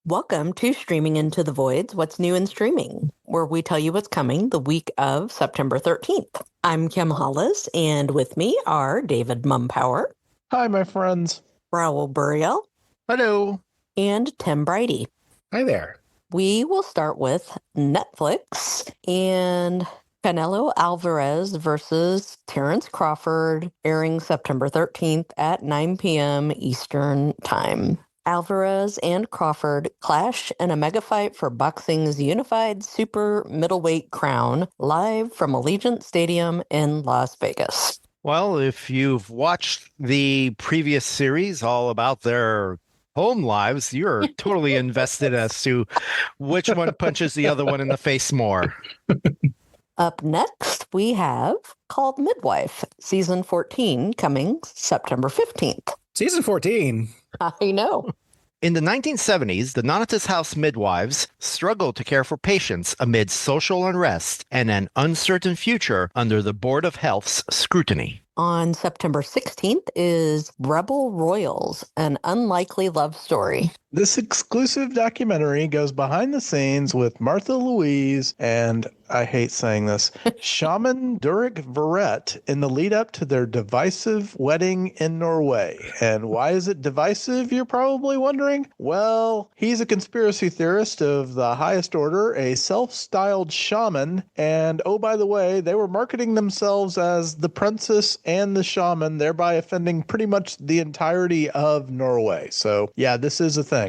Welcome to Streaming Into the Voids, What's New in Streaming, where we tell you what's coming the week of September 13th. I'm Kim Hollis, and with me are David Mumpower. Hi, my friends. Raul Burial. Hello. And Tim Brady. Hi there. We will start with Netflix and Canelo Álvarez versus Terence Crawford, airing September 13th at 9 p.m. Eastern Time. Álvarez and Crawford clash in a mega fight for boxing's unified super middleweight crown, live from Allegiant Stadium in Las Vegas. Well, if you've watched the previous series all about their home lives, you're totally invested as to which one punches the other one in the face more. Up next, we have called Midwife, Season 14, coming September 15th. Season 14. I know. In the 1970s, the Nonatus House midwives struggled to care for patients amid social unrest and an uncertain future under the Board of Health's scrutiny. On September 16th is Rebel Royals, an unlikely love story. This exclusive documentary goes behind the scenes with Martha Louise and, I hate saying this, Showmen Durek Verrett in the lead up to their divisive wedding in Norway. And why is it divisive, you're probably wondering? Well, he's a conspiracy theorist of the highest order, a self-styled shaman, and oh, by the way, they were marketing themselves as the princess and the shaman, thereby offending pretty much the entirety of Norway. So, yeah, this is a thing.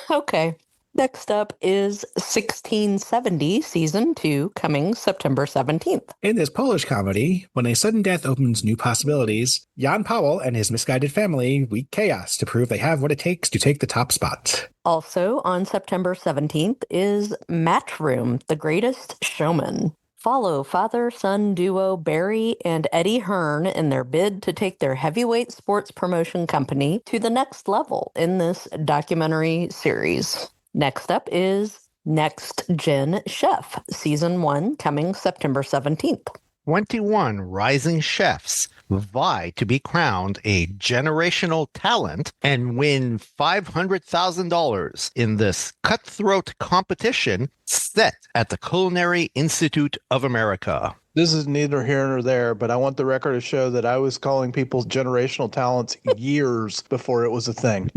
Okay. Next up is 1670 Season 2, coming September 17th. In this Polish comedy, when a sudden death opens new possibilities, Jan Powell and his misguided family wreak chaos to prove they have what it takes to take the top spot. Also on September 17th is Matchroom, The Greatest Showman. Follow father-son duo Barry and Eddie Hearn in their bid to take their heavyweight sports promotion company to the next level in this documentary series. Next up is Next Gen Chef, Season 1, coming September 17th. 21 rising chefs vie to be crowned a generational talent and win $500,000 in this cutthroat competition set at the Culinary Institute of America. This is neither here nor there, but I want the record to show that I was calling people generational talents years before it was a thing.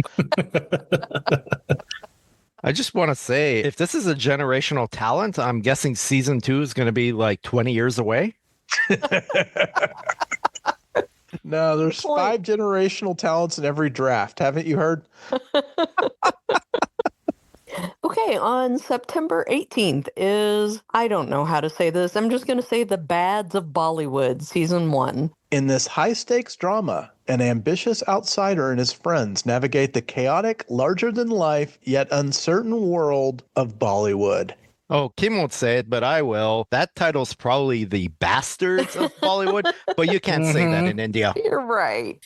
I just want to say, if this is a generational talent, I'm guessing season 2 is going to be like 20 years away. No, there's 5 generational talents in every draft. Haven't you heard? Okay, on September 18th is, I don't know how to say this, I'm just going to say The Bads of Bollywood, Season 1. In this high-stakes drama, an ambitious outsider and his friends navigate the chaotic, larger-than-life, yet uncertain world of Bollywood. Oh, Kim won't say it, but I will. That title's probably The Bastards of Bollywood, but you can't say that in India. You're right.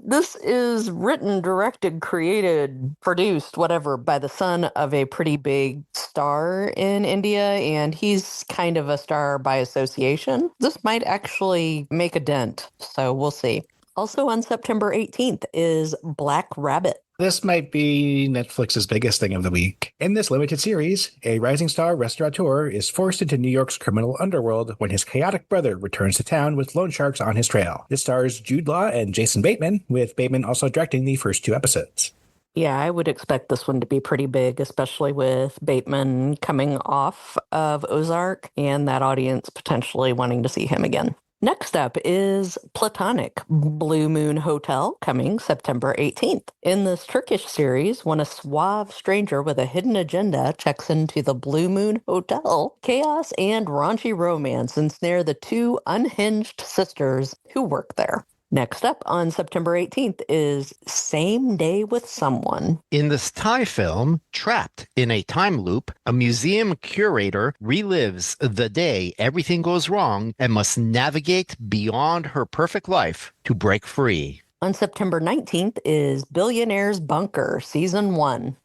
This is written, directed, created, produced, whatever, by the son of a pretty big star in India, and he's kind of a star by association. This might actually make a dent, so we'll see. Also on September 18th is Black Rabbit. This might be Netflix's biggest thing of the week. In this limited series, a rising star restaurateur is forced into New York's criminal underworld when his chaotic brother returns to town with loan sharks on his trail. This stars Jude Law and Jason Bateman, with Bateman also directing the first 2 episodes. Yeah, I would expect this one to be pretty big, especially with Bateman coming off of Ozark and that audience potentially wanting to see him again. Next up is Platonic, Blue Moon Hotel, coming September 18th. In this Turkish series, when a suave stranger with a hidden agenda checks into the Blue Moon Hotel, chaos and raunchy romance ensnare the 2 unhinged sisters who work there. Next up on September 18th is Same Day with Someone. In this Thai film, Trapped in a Time Loop, a museum curator relives the day everything goes wrong and must navigate beyond her perfect life to break free. On September 19th is Billionaires Bunker, Season 1.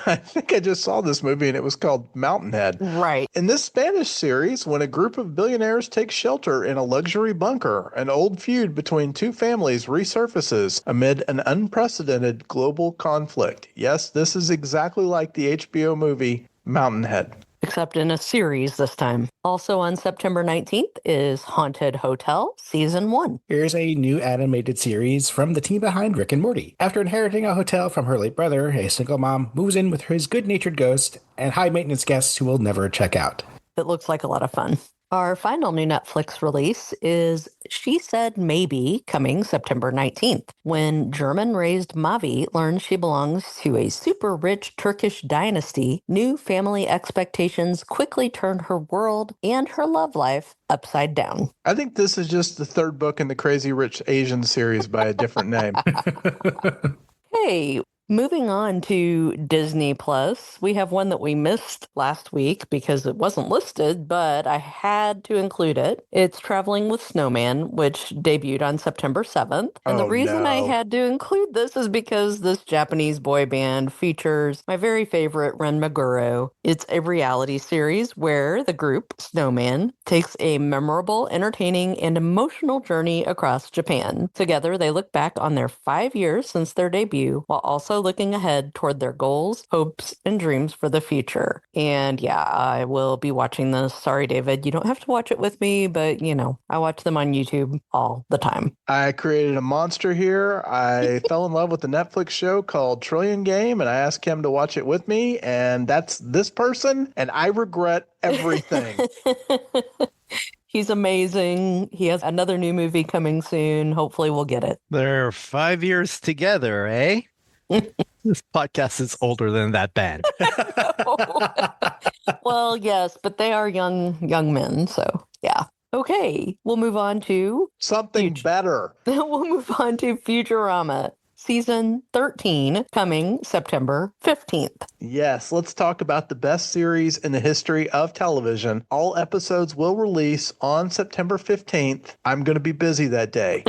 I think I just saw this movie and it was called Mountainhead. Right. In this Spanish series, when a group of billionaires take shelter in a luxury bunker, an old feud between two families resurfaces amid an unprecedented global conflict. Yes, this is exactly like the HBO movie Mountainhead. Except in a series this time. Also on September 19th is Haunted Hotel Season 1. Here's a new animated series from the team behind Rick and Morty. After inheriting a hotel from her late brother, a single mom moves in with his good-natured ghost and high-maintenance guests who will never check out. It looks like a lot of fun. Our final new Netflix release is She Said Maybe, coming September 19th, when German-raised Mavi learns she belongs to a super-rich Turkish dynasty. New family expectations quickly turn her world and her love life upside down. I think this is just the third book in the Crazy Rich Asian series by a different name. Hey, moving on to Disney Plus, we have one that we missed last week because it wasn't listed, but I had to include it. It's Traveling with Snowman, which debuted on September 7th. And the reason I had to include this is because this Japanese boy band features my very favorite Ren Meguro. It's a reality series where the group, Snowman, takes a memorable, entertaining, and emotional journey across Japan. Together, they look back on their 5 years since their debut, while also looking ahead toward their goals, hopes, and dreams for the future. And yeah, I will be watching this. Sorry, David, you don't have to watch it with me, but I watch them on YouTube all the time. I created a monster here. I fell in love with a Netflix show called Trillion Game, and I asked him to watch it with me, and that's this person, and I regret everything. He's amazing. He has another new movie coming soon. Hopefully we'll get it. They're 5 years together, eh? This podcast is older than that band. Well, yes, but they are young men, so yeah. Okay, we'll move on to something better. We'll move on to Futurama. Season 13, coming September 15th. Yes, let's talk about the best series in the history of television. All episodes will release on September 15th. I'm going to be busy that day.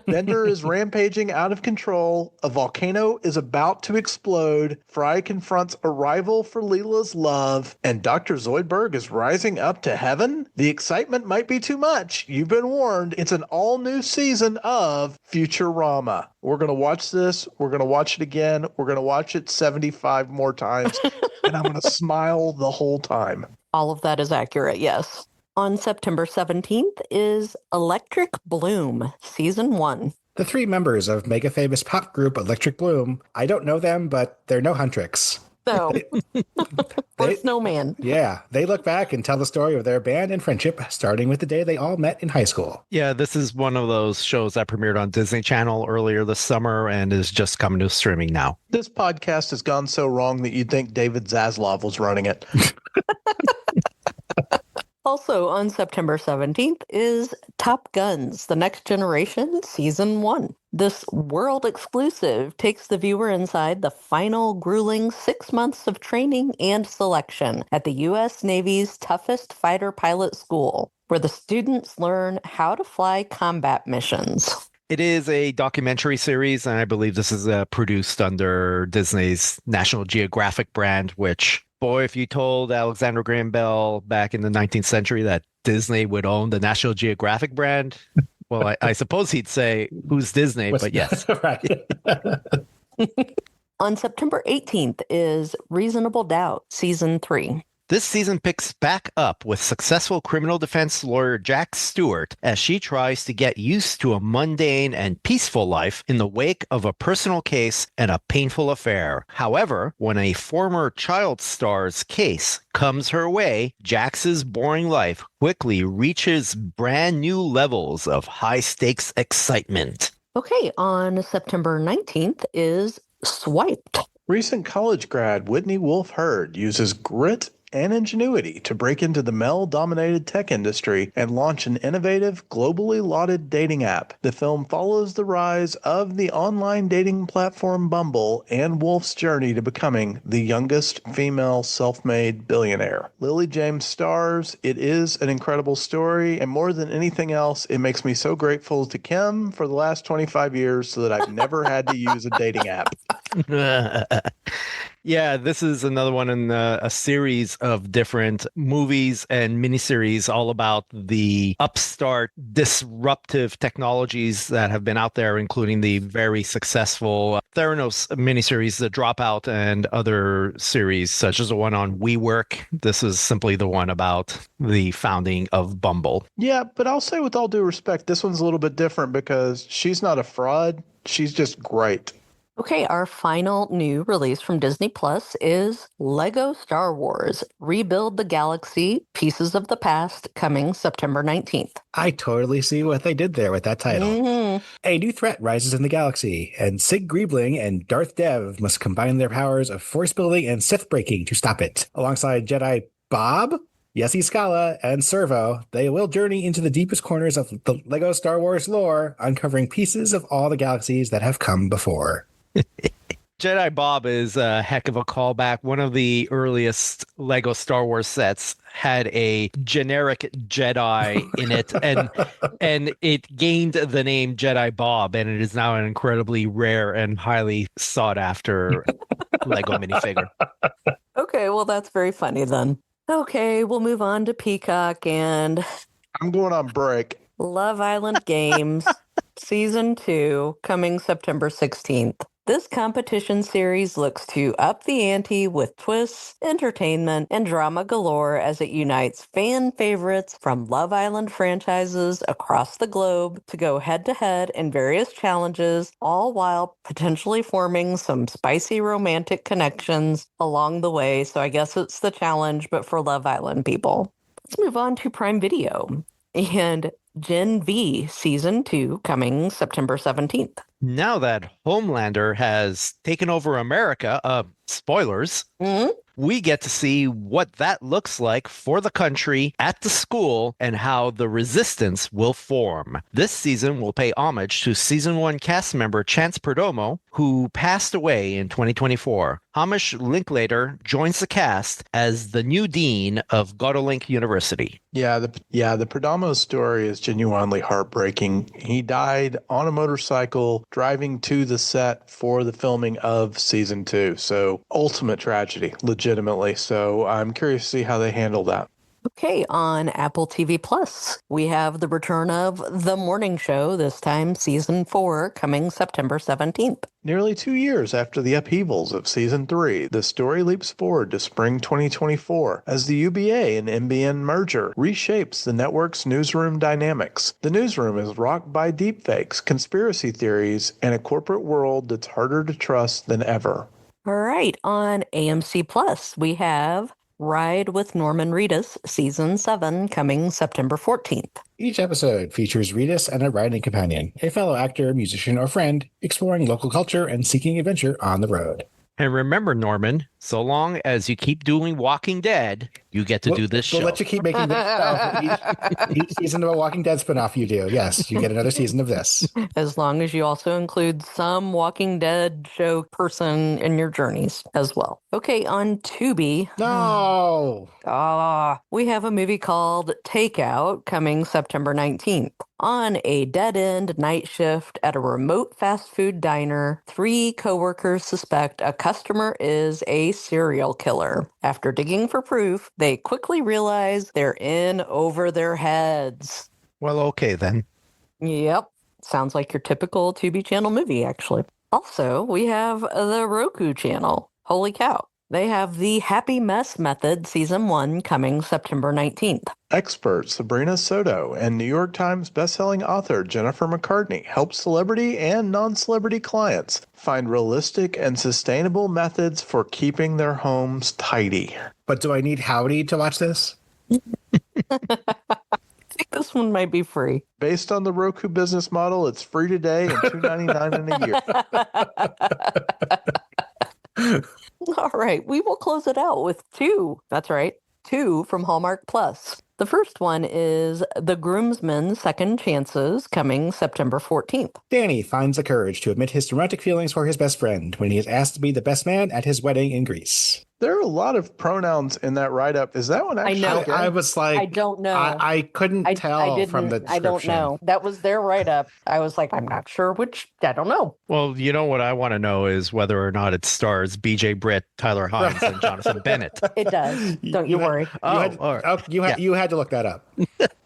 Bender is rampaging out of control. A volcano is about to explode. Fry confronts a rival for Leela's love. And Dr. Zoidberg is rising up to heaven? The excitement might be too much. You've been warned. It's an all-new season of Futurama. We're going to watch this. We're going to watch it again. We're going to watch it 75 more times. And I'm going to smile the whole time. All of that is accurate, yes. On September 17th is Electric Bloom, Season 1. The three members of mega famous pop group Electric Bloom, I don't know them, but they're no Huntrix. No. Or Snowman. Yeah, they look back and tell the story of their band and friendship, starting with the day they all met in high school. Yeah, this is one of those shows that premiered on Disney Channel earlier this summer and is just coming to streaming now. This podcast has gone so wrong that you'd think David Zaslav was running it. Also on September 17th is Top Guns, The Next Generation, Season 1. This world exclusive takes the viewer inside the final grueling 6 months of training and selection at the U.S. Navy's toughest fighter pilot school, where the students learn how to fly combat missions. It is a documentary series, and I believe this is produced under Disney's National Geographic brand, which, boy, if you told Alexander Graham Bell back in the 19th century that Disney would own the National Geographic brand, well, I suppose he'd say, who's Disney? But yes. Right. On September 18th is Reasonable Doubt, Season 3. This season picks back up with successful criminal defense lawyer Jack Stewart as she tries to get used to a mundane and peaceful life in the wake of a personal case and a painful affair. However, when a former child star's case comes her way, Jax's boring life quickly reaches brand new levels of high-stakes excitement. Okay, on September 19th is Swiped. Recent college grad Whitney Wolfe Herd uses grit and ingenuity to break into the male-dominated tech industry and launch an innovative, globally lauded dating app. The film follows the rise of the online dating platform Bumble and Wolfe's journey to becoming the youngest female self-made billionaire. Lily James stars. It is an incredible story, and more than anything else, it makes me so grateful to Kim for the last 25 years so that I've never had to use a dating app. Yeah, this is another one in a series of different movies and miniseries all about the upstart disruptive technologies that have been out there, including the very successful Theranos miniseries, The Dropout, and other series such as the one on WeWork. This is simply the one about the founding of Bumble. Yeah, but I'll say with all due respect, this one's a little bit different because she's not a fraud. She's just great. Okay, our final new release from Disney Plus is Lego Star Wars Rebuild the Galaxy Pieces of the Past, coming September 19th. I totally see what they did there with that title. Mm-hmm. A new threat rises in the galaxy, and Sig Griebling and Darth Dev must combine their powers of force building and Sith breaking to stop it. Alongside Jedi Bob, Yessi Scala, and Servo, they will journey into the deepest corners of the Lego Star Wars lore, uncovering pieces of all the galaxies that have come before. Jedi Bob is a heck of a callback. One of the earliest Lego Star Wars sets had a generic Jedi in it, and it gained the name Jedi Bob, and it is now an incredibly rare and highly sought after Lego minifigure. Okay, well, that's very funny then. Okay, we'll move on to Peacock and I'm going on break. Love Island Games Season 2, coming September 16th. This competition series looks to up the ante with twists, entertainment, and drama galore as it unites fan favorites from Love Island franchises across the globe to go head-to-head in various challenges, all while potentially forming some spicy romantic connections along the way. So I guess it's the challenge, but for Love Island people. Let's move on to Prime Video and Gen V Season 2, coming September 17th. Now that Homelander has taken over America, spoilers, we get to see what that looks like for the country at the school and how the resistance will form. This season will pay homage to Season 1 cast member Chance Perdomo, who passed away in 2024. Hamish Linklater joins the cast as the new dean of Godolink University. Yeah, the Perdomo story is genuinely heartbreaking. He died on a motorcycle driving to the set for the filming of Season 2. So ultimate tragedy, legitimately. So I'm curious to see how they handle that. Okay, on Apple TV Plus, we have the return of The Morning Show, this time Season 4, coming September 17th. Nearly 2 years after the upheavals of Season 3, the story leaps forward to spring 2024 as the UBA and NBN merger reshapes the network's newsroom dynamics. The newsroom is rocked by deepfakes, conspiracy theories, and a corporate world that's harder to trust than ever. All right, on AMC Plus, we have Ride with Norman Reedus, Season 7, coming September 14th. Each episode features Reedus and a riding companion, a fellow actor, musician, or friend, exploring local culture and seeking adventure on the road. And remember, Norman, so long as you keep doing Walking Dead, you get to do this show. We'll let you keep making this stuff. Each season of a Walking Dead spinoff you do. Yes, you get another season of this. As long as you also include some Walking Dead show person in your journeys as well. Okay, on Tubi. No! We have a movie called Takeout, coming September 19th. On a dead-end night shift at a remote fast food diner, 3 coworkers suspect a customer is a serial killer. After digging for proof, they quickly realize they're in over their heads. Well, okay then. Yep. Sounds like your typical Tubi channel movie, actually. Also, we have the Roku channel. Holy cow. They have the Happy Mess Method Season 1 coming September 19th. Expert Sabrina Soto and New York Times bestselling author Jennifer McCartney help celebrity and non-celebrity clients find realistic and sustainable methods for keeping their homes tidy. But do I need Howdy to watch this? I think this one might be free. Based on the Roku business model, it's free today and $2.99 in a year. All right, we will close it out with 2. That's right, 2 from Hallmark Plus. The first one is The Groomsmen Second Chances, coming September 14th. Danny finds the courage to admit his romantic feelings for his best friend when he is asked to be the best man at his wedding in Greece. There are a lot of pronouns in that write-up. Is that one actually know. gay? I was like, I don't know. I couldn't tell from the I don't description. know. That was their write-up. I was like, I'm not sure which. I don't know. Well, you know what I want to know is whether or not it stars BJ Britt, Tyler Hines, and Jonathan Bennett. It does. Don't you worry. You had to look that up.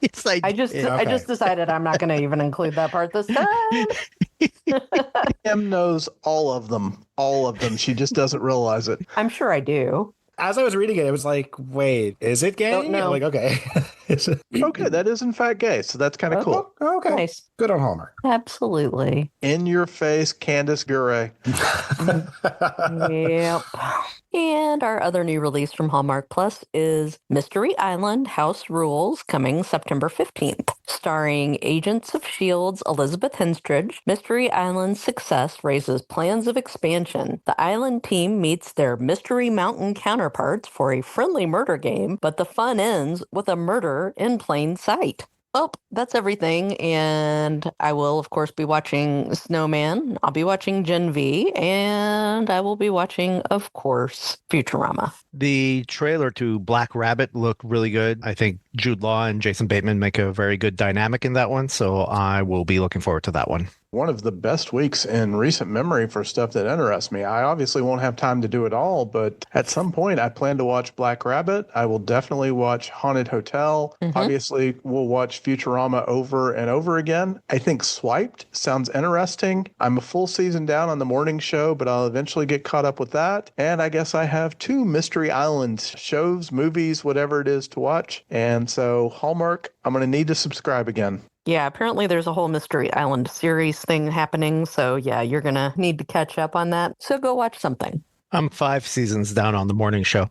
Yes, I just decided I'm not going to even include that part this time. Kim knows all of them. All of them. She just doesn't realize it. I'm sure I do. As I was reading it, it was like, wait, is it gay? Don't know. Like, okay. Okay, that is in fact gay, so that's kind of cool. Okay. Nice. Good on Hallmark. Absolutely. In your face, Candace Gure. Yep. And our other new release from Hallmark Plus is Mystery Island House Rules, coming September 15th. Starring Agents of S.H.I.E.L.'s Elizabeth Henstridge, Mystery Island's success raises plans of expansion. The island team meets their Mystery Mountain counterparts for a friendly murder game, but the fun ends with a murder in plain sight. Well, that's everything, and I will, of course, be watching Snowman. I'll be watching Gen V, and I will be watching, of course, Futurama. The trailer to Black Rabbit looked really good. I think Jude Law and Jason Bateman make a very good dynamic in that one, so I will be looking forward to that one. One of the best weeks in recent memory for stuff that interests me. I obviously won't have time to do it all, but at some point I plan to watch Black Rabbit. I will definitely watch Haunted Hotel. Obviously, we'll watch Futurama over and over again. I think Swiped sounds interesting. I'm a full season down on the morning show, but I'll eventually get caught up with that. And I guess I have 2 Mystery Island shows, movies, whatever it is to watch. And so Hallmark, I'm going to need to subscribe again. Yeah, apparently there's a whole Mystery Island series thing happening, so yeah, you're going to need to catch up on that. So go watch something. I'm 5 seasons down on the morning show.